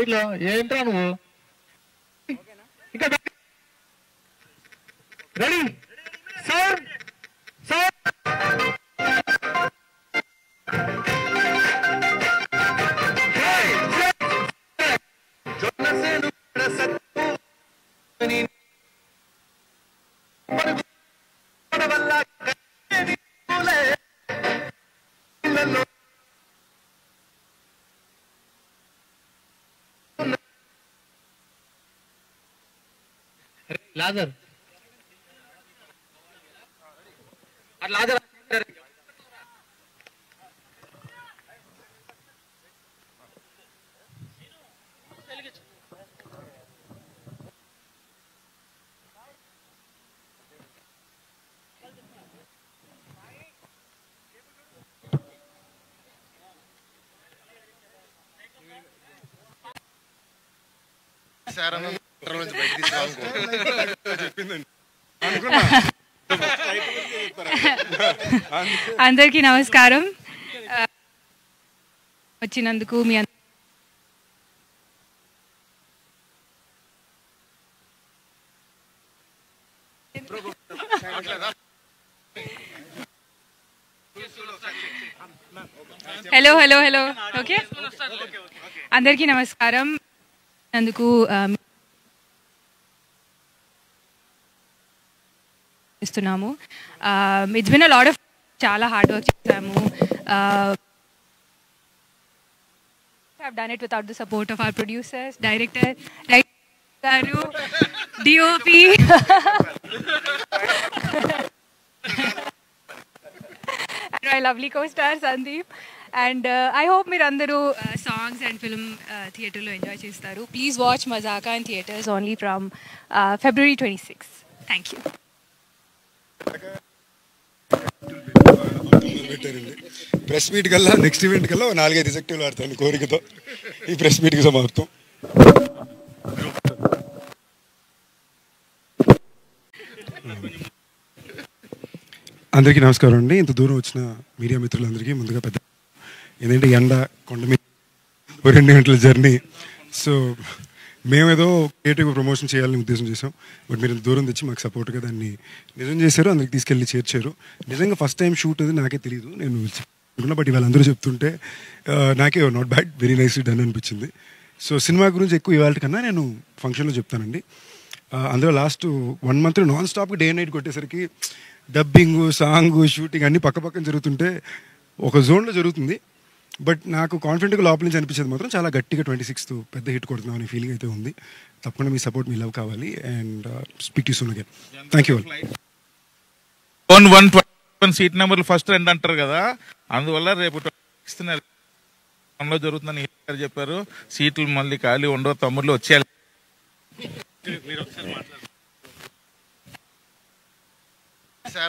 ఇట్లా ఏంట్రా నువ్వు ఇంకా ready sir sir Lazar Lazar అందరికీ నమస్కారం. వచ్చినందుకు మీ హలో హలో హలో ఓకే అందరికీ నమస్కారం. అందుకు ఇస్తున్నాము. It's been a lot of చాలా హార్డ్ వర్క్ చేసాము. have done it without the support of our producers, director, Garu, DOP, and my lovely co-star Sandeep. And I hope Mirandaru songs and film theatre lo enjoy chestaru. Please watch Mazaka in theatres only from February 26th. Thank you. Press meet కల్లా next event కల్లా 4-5 ఎగ్జెక్టివ్లు ఆడతాను కోరికతో ఈ press మీట్కి సమాప్తం. అందరికీ నమస్కారం అండి. ఇంత దూరం వచ్చిన మీడియా మిత్రులందరికీ ముందుగా పెద్ద ఏంటంటే ఎండ కొండ మీద 2 గంటల జర్నీ. సో మేమేదో క్రియేటివ్ ప్రమోషన్ చేయాలని ఉద్దేశం చేసాం. బట్ మీరు దూరం తెచ్చి మాకు సపోర్ట్గా దాన్ని నిజం చేశారు, అందరికి తీసుకెళ్ళి చేర్చారు. నిజంగా ఫస్ట్ టైం షూట్ అది నాకే తెలియదు, నేను అనుకున్నా. బట్ ఇవాళ అందరూ చెప్తుంటే నాకే not bad, very nice done అనిపించింది. సో సినిమా గురించి ఎక్కువ ఇవాళ కన్నా నేను ఫంక్షన్లో చెప్తానండి. అందులో లాస్ట్ 1 month నాన్ స్టాప్గా డే నైట్ కొట్టేసరికి డబ్బింగ్, సాంగ్, షూటింగ్ అన్నీ పక్కపక్కన జరుగుతుంటే ఒక జోన్లో జరుగుతుంది. బట్ నాకు కాన్ఫిడెంట్గా లోపల నుంచి అనిపించేది మాత్రం చాలా గట్టిగా 26th పెద్ద హిట్ కొడుతున్నాం అనే ఫీలింగ్ అయితే ఉంది. తప్పకుండా మీ సపోర్ట్, మీ లవ్ కావాలి. And speak to soon again. Thank you all. 121 seat నెంబర్లు ఫస్ట్ 2 అంటారు కదా, అందువల్ల రేపు 26th జరుగుతుందని చెప్పారు. సీట్లు మళ్ళీ ఖాళీ ఉండవు, తమ్ముళ్ళు వచ్చేయాలి.